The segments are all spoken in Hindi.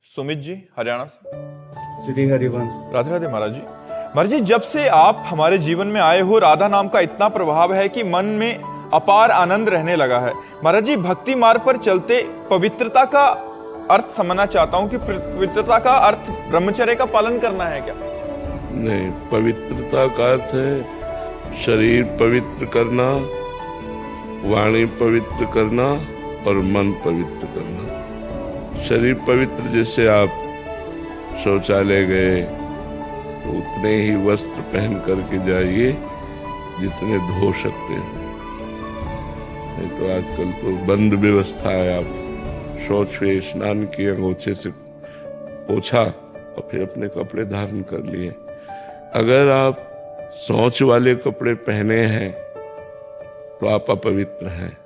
सुमित जी, हरियाणा से। श्री हरिवंश। राधे राधे महाराज जी। महाराज जी, जब से आप हमारे जीवन में आए हो, राधा नाम का इतना प्रभाव है कि मन में अपार आनंद रहने लगा है। महाराज जी, भक्ति मार्ग पर चलते पवित्रता का अर्थ समझना चाहता हूँ कि पवित्रता का अर्थ ब्रह्मचर्य का पालन करना है क्या? नहीं, पवित्रता का अर्थ है शरीर पवित्र करना, वाणी पवित्र करना और मन पवित्र करना। शरीर पवित्र, जैसे आप शौचालय गए तो उतने ही वस्त्र पहन करके जाइए जितने धो सकते हो। नहीं तो आजकल तो बंद व्यवस्था है। आप शौच हुए, स्नान किए, अंगोछे से पोछा और फिर अपने कपड़े धारण कर लिए। अगर आप शौच वाले कपड़े पहने हैं तो आप अपवित्र हैं।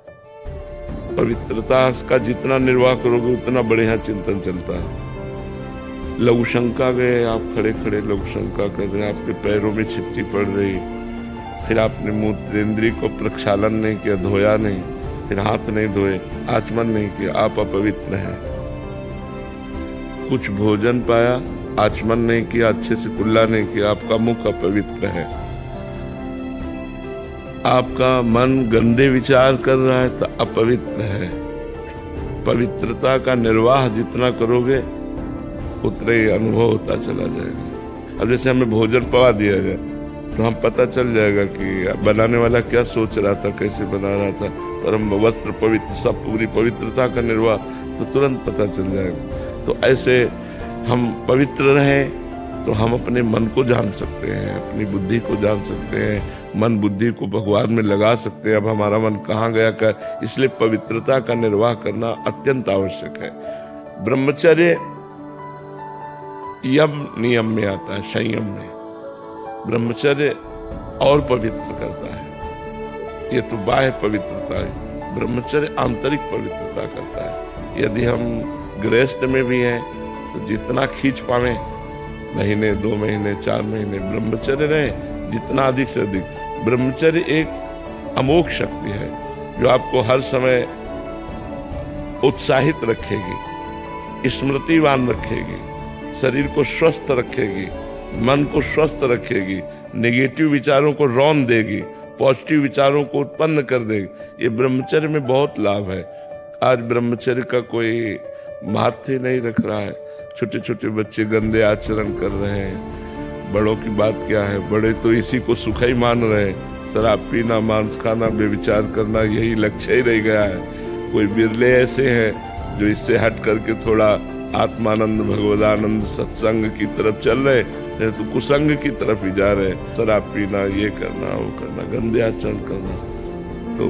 पवित्रता का जितना निर्वाह करोगे उतना बढ़िया चिंतन चलता है। लघु शंका गए, आप खड़े खड़े लघु शंका कर रहे हैं, आपके पैरों में छिट्टी पड़ रही, फिर आपने मूत्रेंद्रिय को प्रक्षालन नहीं किया, धोया नहीं, फिर हाथ नहीं धोए, आचमन नहीं किया, आप अपवित्र हैं। कुछ भोजन पाया, आचमन नहीं किया, अच्छे से कुल्ला नहीं किया, आपका मुख अपवित्र है। आपका मन गंदे विचार कर रहा है तो अपवित्र है। पवित्रता का निर्वाह जितना करोगे उतना ही अनुभव होता चला जाएगा। अब जैसे हमें भोजन पवा दिया जाए तो हम पता चल जाएगा कि बनाने वाला क्या सोच रहा था, कैसे बना रहा था। और हम वस्त्र पवित्र, सब पूरी पवित्रता का निर्वाह तो तुरंत पता चल जाएगा। तो ऐसे हम पवित्र रहें तो हम अपने मन को जान सकते हैं, अपनी बुद्धि को जान सकते हैं, मन बुद्धि को भगवान में लगा सकते हैं। अब हमारा मन कहाँ गया कर, इसलिए पवित्रता का निर्वाह करना अत्यंत आवश्यक है। ब्रह्मचर्य यम नियम में आता है, संयम में। ब्रह्मचर्य और पवित्र करता है। ये तो बाह्य पवित्रता है, ब्रह्मचर्य आंतरिक पवित्रता करता है। यदि हम गृहस्थ में भी हैं तो जितना खींच पावे, महीने, 2 महीने, 4 महीने ब्रह्मचर्य रहे, जितना अधिक से अधिक। ब्रह्मचर्य एक अमोघ शक्ति है जो आपको हर समय उत्साहित रखेगी, स्मृतिवान रखेगी, शरीर को स्वस्थ रखेगी, मन को स्वस्थ रखेगी, नेगेटिव विचारों को रौन देगी, पॉजिटिव विचारों को उत्पन्न कर देगी। ये ब्रह्मचर्य में बहुत लाभ है। आज ब्रह्मचर्य का कोई महत्व नहीं रख रहा है। छोटे छोटे बच्चे गंदे आचरण कर रहे हैं। बड़ों की बात क्या है, बड़े तो इसी को सुख ही मान रहे हैं। शराब पीना, मांस खाना, बेविचार करना, यही लक्ष्य ही रह गया है। कोई बिरले ऐसे हैं जो इससे हट करके थोड़ा आत्मानंद, भगवदानंद, सत्संग की तरफ चल रहे, नहीं तो कुसंग की तरफ ही जा रहे। शराब पीना, ये करना, वो करना, गंदे आचरण करना। तो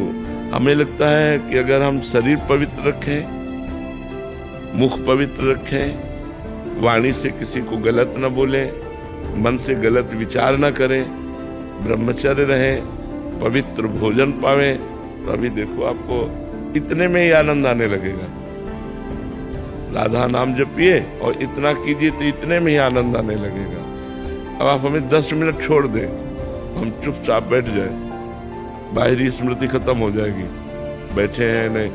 हमें लगता है कि अगर हम शरीर पवित्र रखें, मुख पवित्र रखें, वाणी से किसी को गलत न बोले, मन से गलत विचार न करें, ब्रह्मचर्य रहें, पवित्र भोजन पावें, तो अभी देखो आपको इतने में ही आनंद आने लगेगा। राधा नाम जपिए और इतना कीजिए तो इतने में ही आनंद आने लगेगा। अब आप हमें 10 मिनट छोड़ दें, हम चुपचाप बैठ जाए, बाहरी स्मृति खत्म हो जाएगी। बैठे हैं नहीं,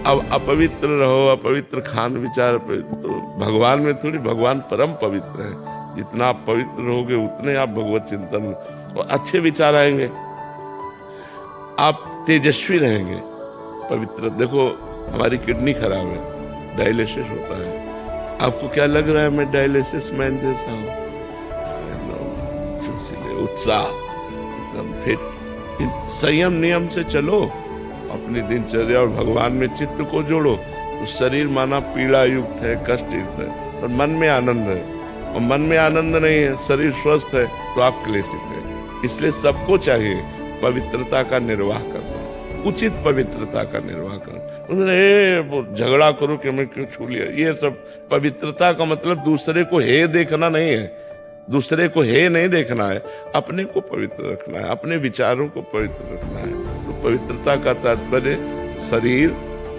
अब अपवित्र रहो, अपवित्र खान विचार पे, तो भगवान में थोड़ी, भगवान परम पवित्र है। जितना आप पवित्र रहोगे उतने आप भगवत चिंतन और अच्छे विचार आएंगे, आप तेजस्वी रहेंगे। पवित्र, देखो हमारी किडनी खराब है, डायलिसिस होता है। आपको क्या लग रहा है मैं डायलिसिस मैन जैसा हूँ? उत्साह, एकदम फिट। संयम नियम से चलो, अपनी दिनचर्या और भगवान में चित्त को जोड़ो तो शरीर माना पीड़ा युक्त है, कष्ट युक्त है, और मन में आनंद है। और मन में आनंद नहीं है, शरीर स्वस्थ है तो आप क्लेशित है। इसलिए सबको चाहिए पवित्रता का निर्वाह करना, उचित पवित्रता का निर्वाह करना। उन्होंने झगड़ा करो कि मैं क्यों छू लिया, ये सब पवित्रता का मतलब दूसरे को हे देखना नहीं है, दूसरे को हे नहीं देखना है, अपने को पवित्र रखना है, अपने विचारों को पवित्र रखना है। तो पवित्रता का तात्पर्य शरीर,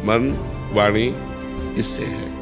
मन, वाणी, इससे है।